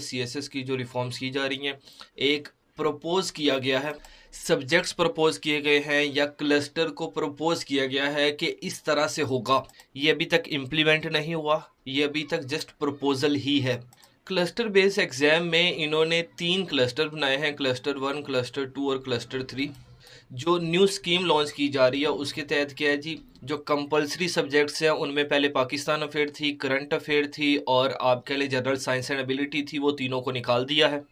CSS की जो reforms की जा रही हैं, एक प्रपोज किया गया है, सब्जेक्ट्स प्रपोज किए गए हैं या क्लस्टर को प्रपोज किया गया है कि इस तरह से होगा। ये अभी तक इम्प्लीमेंट नहीं हुआ, ये अभी तक जस्ट प्रपोजल ही है। क्लस्टर बेस्ड एग्जाम में इन्होंने 3 क्लस्टर बनाए हैं, क्लस्टर 1, क्लस्टर 2 और क्लस्टर 3। जो न्यू स्कीम लॉन्च की जा रही है उसके तहत क्या है जी, जो कंपलसरी सब्जेक्ट्स हैं उनमें पहले पाकिस्तान अफेयर थी, करंट अफेयर थी और आपके लिए जनरल साइंस एंड एबिलिटी थी, वो तीनों को निकाल दिया है।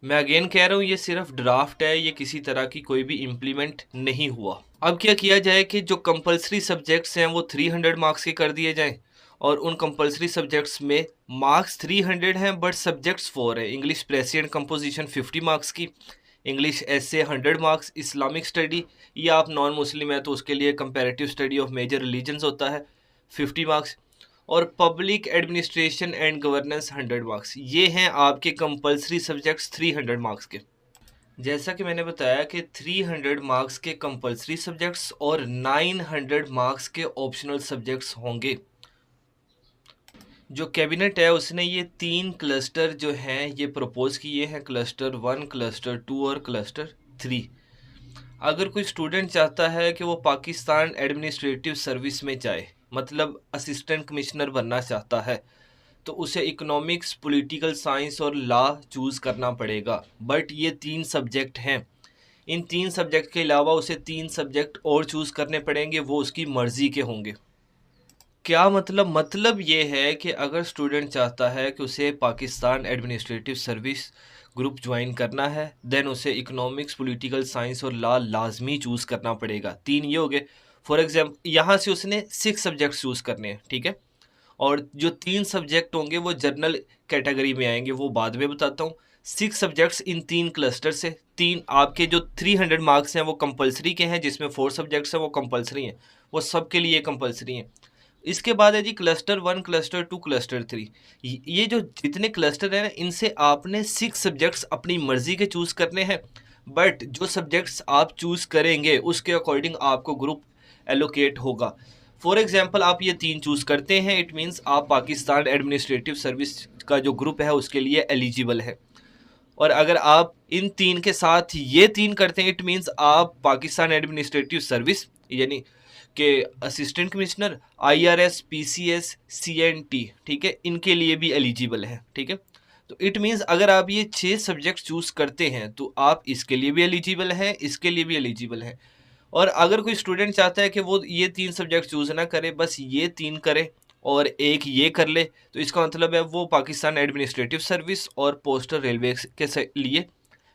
मैं अगेन कह रहा हूँ ये सिर्फ ड्राफ्ट है, ये किसी तरह की कोई भी इम्प्लीमेंट नहीं हुआ। अब क्या किया जाए कि जो कंपलसरी सब्जेक्ट्स हैं वो 300 मार्क्स के कर दिए जाएं और उन कंपलसरी सब्जेक्ट्स में मार्क्स 300 हैं बट सब्जेक्ट्स 4 हैं। इंग्लिश प्रेसी एंड कंपोजिशन 50 मार्क्स की, इंग्लिश ऐसे 100 मार्क्स, इस्लामिक स्टडी या आप नॉन मुस्लिम है तो उसके लिए comparative study of major religions होता है 50 मार्क्स, और public administration and governance 100 marks. ये हैं आपके कंपलसरी सब्जेक्ट्स 300 मार्क्स के। जैसा कि मैंने बताया कि 300 मार्क्स के कंपलसरी सब्जेक्ट्स और 900 मार्क्स के ऑप्शनल सब्जेक्ट्स होंगे। जो कैबिनेट है उसने ये 3 क्लस्टर जो हैं ये प्रपोज किए हैं, क्लस्टर 1, क्लस्टर 2 और क्लस्टर 3। अगर कोई स्टूडेंट चाहता है कि वो पाकिस्तान एडमिनिस्ट्रेटिव सर्विस में जाए, मतलब असिस्टेंट कमिश्नर बनना चाहता है, तो उसे इकोनॉमिक्स, पॉलिटिकल साइंस और लॉ चूज़ करना पड़ेगा। बट ये 3 सब्जेक्ट हैं, इन 3 सब्जेक्ट के अलावा उसे 3 सब्जेक्ट और चूज़ करने पड़ेंगे, वो उसकी मर्ज़ी के होंगे। क्या मतलब ये है कि अगर स्टूडेंट चाहता है कि उसे Pakistan administrative service group join करना है, देन उसे इकोनॉमिक्स, पॉलिटिकल साइंस और लॉ लाजमी चूज़ करना पड़ेगा। 3 ये हो गए। फॉर एग्जाम्पल यहाँ से उसने 6 सब्जेक्ट चूज़ करने हैं, ठीक है, और जो 3 सब्जेक्ट होंगे वो जनरल कैटेगरी में आएंगे, वो बाद में बताता हूँ। 6 सब्जेक्ट्स इन 3 क्लस्टर से, 3 आपके जो 300 मार्क्स हैं वो कंपलसरी के हैं, जिसमें 4 सब्जेक्ट्स हैं वो कंपलसरी हैं, वो सब के लिए कंपलसरी हैं। इसके बाद है जी क्लस्टर 1, क्लस्टर 2, क्लस्टर 3। ये जो जितने क्लस्टर हैं इनसे आपने 6 सब्जेक्ट्स अपनी मर्जी के चूज़ करने हैं, बट जो सब्जेक्ट्स आप चूज़ करेंगे उसके अकॉर्डिंग आपको ग्रुप एलोकेट होगा। फॉर एग्जांपल आप ये 3 चूज़ करते हैं, इट मीन्स आप पाकिस्तान एडमिनिस्ट्रेटिव सर्विस का जो ग्रुप है उसके लिए एलिजिबल है। और अगर आप इन 3 के साथ ये 3 करते हैं, इट मीन्स आप पाकिस्तान एडमिनिस्ट्रेटिव सर्विस यानी के assistant commissioner, IRS, PCS, CNT, ठीक है, इनके लिए भी एलिजिबल है। ठीक है, तो इट मीन्स अगर आप ये 6 सब्जेक्ट चूज करते हैं तो आप इसके लिए भी एलिजिबल हैं, इसके लिए भी एलिजिबल हैं। और अगर कोई स्टूडेंट चाहता है कि वो ये 3 सब्जेक्ट चूज ना करे, बस ये 3 करे और एक ये कर ले, तो इसका मतलब है वो पाकिस्तान एडमिनिस्ट्रेटिव सर्विस और पोस्टल रेलवे के लिए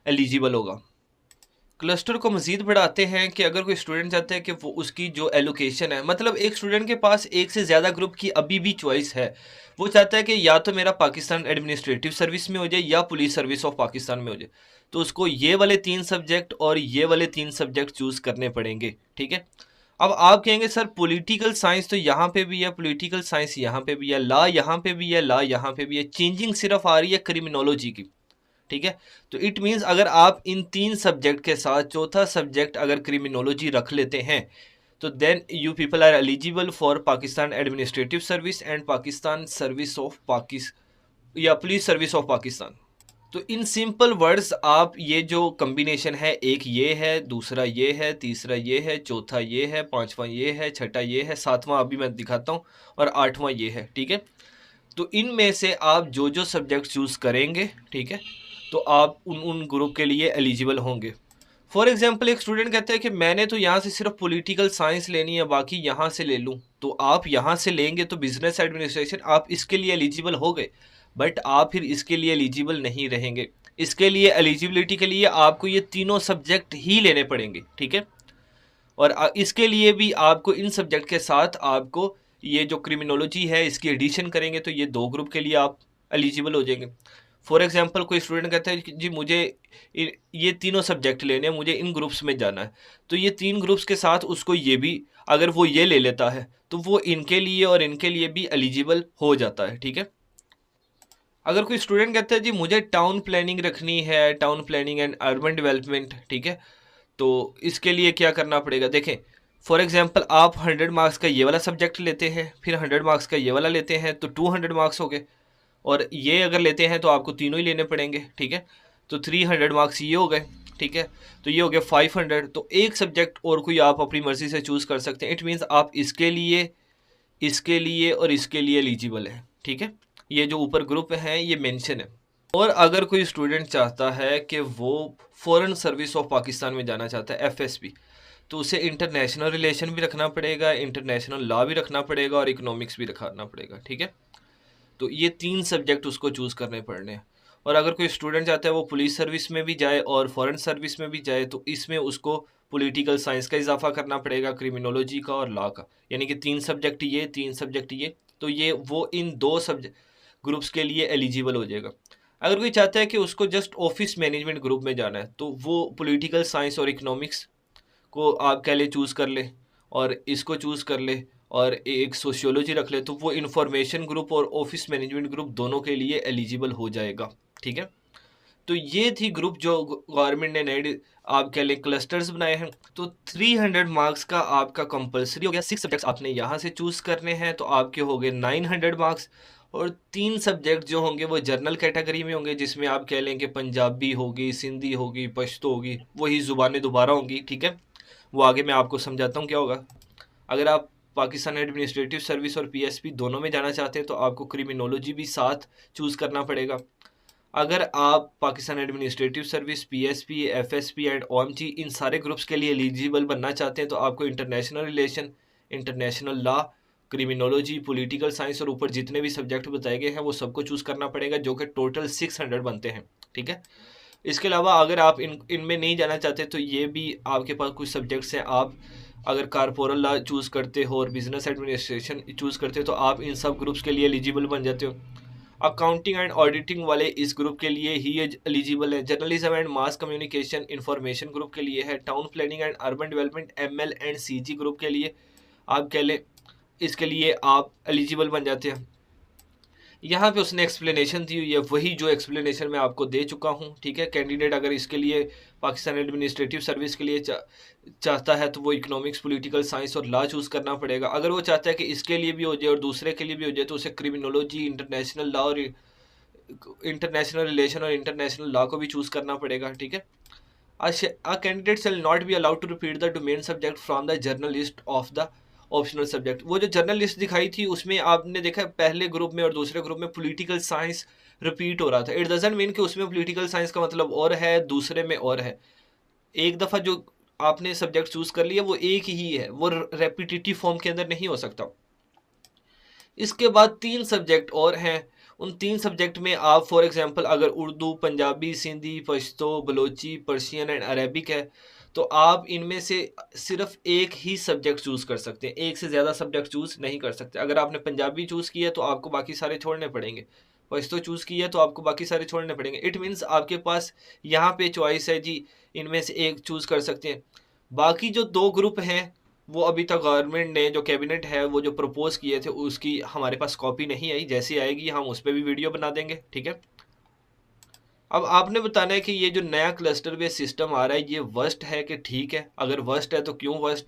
एलिजिबल होगा। क्लस्टर को मज़ीद बढ़ाते हैं कि अगर कोई स्टूडेंट चाहता है कि वो उसकी जो एलोकेशन है, मतलब एक स्टूडेंट के पास एक से ज़्यादा ग्रुप की अभी भी चॉइस है, वो चाहता है कि या तो मेरा पाकिस्तान एडमिनिस्ट्रेटिव सर्विस में हो जाए या पुलिस सर्विस ऑफ पाकिस्तान में हो जाए, तो उसको ये वाले 3 सब्जेक्ट और ये वाले 3 सब्जेक्ट चूज़ करने पड़ेंगे। ठीक है, अब आप कहेंगे सर पॉलिटिकल साइंस तो यहाँ पे भी है, पॉलिटिकल साइंस यहाँ पे भी है, लॉ यहाँ पे भी है, लॉ यहाँ पे भी है, चेंजिंग सिर्फ आ रही है क्रिमिनोलॉजी की। ठीक है, तो इट मीन्स अगर आप इन 3 सब्जेक्ट के साथ चौथा सब्जेक्ट अगर क्रिमिनोलॉजी रख लेते हैं तो then you people are eligible for Pakistan administrative service and Pakistan service of Pakistan या पुलिस सर्विस ऑफ पाकिस्तान। तो इन सिंपल वर्ड्स आप ये जो कम्बिनेशन है, एक ये है, दूसरा ये है, तीसरा ये है, चौथा ये है, पांचवा ये है, छठा ये है, सातवां अभी मैं दिखाता हूँ, और आठवां ये है। ठीक है, तो इनमें से आप जो जो सब्जेक्ट चूज़ करेंगे, ठीक है, तो आप उन ग्रुप के लिए एलिजिबल होंगे। फॉर एग्जांपल एक स्टूडेंट कहता है कि मैंने तो यहाँ से सिर्फ पॉलिटिकल साइंस लेनी है, बाकी यहाँ से ले लूँ, तो आप यहाँ से लेंगे तो बिजनेस एडमिनिस्ट्रेशन आप इसके लिए एलिजिबल हो गए, बट आप फिर इसके लिए एलिजिबल नहीं रहेंगे। इसके लिए एलिजिबिलिटी के लिए आपको ये तीनों सब्जेक्ट ही लेने पड़ेंगे। ठीक है, और इसके लिए भी आपको इन सब्जेक्ट के साथ आपको ये जो क्रिमिनोलॉजी है इसकी एडिशन करेंगे तो ये 2 ग्रुप के लिए आप एलिजिबल हो जाएंगे। फॉर एग्जांपल कोई स्टूडेंट कहता है कि जी मुझे ये तीनों सब्जेक्ट लेने हैं, मुझे इन ग्रुप्स में जाना है, तो ये 3 ग्रुप्स के साथ उसको ये भी, अगर वो ये ले लेता है तो वो इनके लिए और इनके लिए भी एलिजिबल हो जाता है। ठीक है, अगर कोई स्टूडेंट कहता है जी मुझे टाउन प्लानिंग रखनी है, town planning and urban development, ठीक है, तो इसके लिए क्या करना पड़ेगा, देखें फॉर एग्जांपल आप 100 मार्क्स का ये वाला सब्जेक्ट लेते हैं, फिर 100 मार्क्स का ये वाला लेते हैं, तो 200 मार्क्स हो गए। और ये अगर लेते हैं तो आपको तीनों ही लेने पड़ेंगे, ठीक है। तो 300 मार्क्स ये हो गए, ठीक है। तो ये हो गया 500। तो एक सब्जेक्ट और कोई आप अपनी मर्जी से चूज़ कर सकते हैं। इट मीन्स आप इसके लिए और इसके लिए एलिजिबल है, ठीक है। ये जो ऊपर ग्रुप है ये मेंशन है। और अगर कोई स्टूडेंट चाहता है कि वो फॉरेन सर्विस ऑफ पाकिस्तान में जाना चाहता है, FSP, तो उसे इंटरनेशनल रिलेशन भी रखना पड़ेगा, इंटरनेशनल लॉ भी रखना पड़ेगा और इकोनॉमिक्स भी रखना पड़ेगा, ठीक है। तो ये 3 सब्जेक्ट उसको चूज़ करने पड़ने हैं। और अगर कोई स्टूडेंट चाहता है वो पुलिस सर्विस में भी जाए और फॉरेन सर्विस में भी जाए, तो इसमें उसको पॉलिटिकल साइंस का इजाफा करना पड़ेगा, क्रिमिनोलॉजी का और लॉ का। यानी कि 3 सब्जेक्ट ये, 3 सब्जेक्ट ये। तो ये वो इन 2 सब्जेक्ट ग्रुप्स के लिए एलिजिबल हो जाएगा। अगर कोई चाहता है कि उसको जस्ट ऑफिस मैनेजमेंट ग्रुप में जाना है, तो वो पॉलिटिकल साइंस और इकोनॉमिक्स को आप कह ले चूज़ कर ले और इसको चूज़ कर ले और एक सोशियोलॉजी रख ले, तो वो इंफॉर्मेशन ग्रुप और ऑफिस मैनेजमेंट ग्रुप दोनों के लिए एलिजिबल हो जाएगा, ठीक है। तो ये थी ग्रुप जो गवर्नमेंट ने नए आप कह लें क्लस्टर्स बनाए हैं। तो 300 मार्क्स का आपका कंपलसरी हो गया। 6 सब्जेक्ट्स आपने यहाँ से चूज़ करने हैं, तो आपके हो गए 900 मार्क्स। और 3 सब्जेक्ट जो होंगे वो जर्नल कैटेगरी में होंगे, जिसमें आप कह लें कि पंजाबी होगी, सिंधी होगी, पश्तो होगी, वही ज़ुबानें दोबारा होंगी, ठीक है। वो आगे मैं आपको समझाता हूँ क्या होगा। अगर आप पाकिस्तान एडमिनिस्ट्रेटिव सर्विस और PSP दोनों में जाना चाहते हैं, तो आपको क्रिमिनोलॉजी भी साथ चूज़ करना पड़ेगा। अगर आप Pakistan administrative service, PSP, FSP and OMG इन सारे ग्रुप्स के लिए एलिजिबल बनना चाहते हैं, तो आपको international relation, international law, criminology, political science और ऊपर जितने भी सब्जेक्ट बताए गए हैं वो सबको चूज़ करना पड़ेगा, जो कि टोटल 600 बनते हैं, ठीक है। इसके अलावा अगर आप इनमें नहीं जाना चाहते, तो ये भी आपके पास कुछ सब्जेक्ट्स हैं। आप अगर कारपोरल लॉ चूज़ करते हो और बिजनेस एडमिनिस्ट्रेशन चूज़ करते हो, तो आप इन सब ग्रुप्स के लिए एलिजिबल बन जाते हो। अकाउंटिंग एंड ऑडिटिंग वाले इस ग्रुप के लिए ही एलिजिबल है। Journalism and mass communication information group के लिए है। Town planning and urban development ML and CG group के लिए आप कह लें, इसके लिए आप एलिजिबल बन जाते हैं। यहाँ पे उसने एक्सप्लेनेशन दी हुई है, वही जो एक्सप्लेनेशन मैं आपको दे चुका हूँ, ठीक है। कैंडिडेट अगर इसके लिए पाकिस्तान एडमिनिस्ट्रेटिव सर्विस के लिए चाहता है, तो वो इकोनॉमिक्स, पॉलिटिकल साइंस और लॉ चूज़ करना पड़ेगा। अगर वो चाहता है कि इसके लिए भी हो जाए और दूसरे के लिए भी हो जाए, तो उसे क्रिमिनोलॉजी, इंटरनेशनल लॉ और इंटरनेशनल रिलेशन और इंटरनेशनल लॉ को भी चूज़ करना पड़ेगा, ठीक है। A candidate shall not be allowed to repeat the domain subject from the journal list of the optional subject. वो जो जर्नल लिस्ट दिखाई थी उसमें आपने देखा पहले ग्रुप में और दूसरे ग्रुप में पॉलिटिकल साइंस रिपीट हो रहा था। इट डजंट मीन कि उसमें पॉलिटिकल साइंस का मतलब और है, दूसरे में और है। एक दफ़ा जो आपने सब्जेक्ट चूज़ कर लिया वो एक ही है, वो रेपिटेटिव फॉर्म के अंदर नहीं हो सकता। इसके बाद 3 सब्जेक्ट और हैं। उन 3 सब्जेक्ट में आप फॉर एग्जांपल अगर Urdu, Punjabi, Sindhi, Pashto, Balochi, Persian and Arabic है, तो आप इनमें से सिर्फ एक ही सब्जेक्ट चूज़ कर सकते हैं, एक से ज़्यादा सब्जेक्ट चूज़ नहीं कर सकते। अगर आपने पंजाबी चूज़ किया तो आपको बाकी सारे छोड़ने पड़ेंगे, पश्तो चूज़ किया तो आपको बाकी सारे छोड़ने पड़ेंगे। इट मीन्स आपके पास यहाँ पे चॉइस है जी, इनमें से एक चूज़ कर सकते हैं। बाकी जो 2 ग्रुप हैं वो अभी तक गवर्नमेंट ने जो कैबिनेट है वो जो प्रपोज किए थे उसकी हमारे पास कॉपी नहीं आई। जैसी आएगी हम उस पर भी वीडियो बना देंगे, ठीक है। अब आपने बताना है कि ये जो नया क्लस्टर बेस्ड सिस्टम आ रहा है ये वर्स्ट है कि ठीक है। अगर वर्स्ट है तो क्यों वर्स्ट है।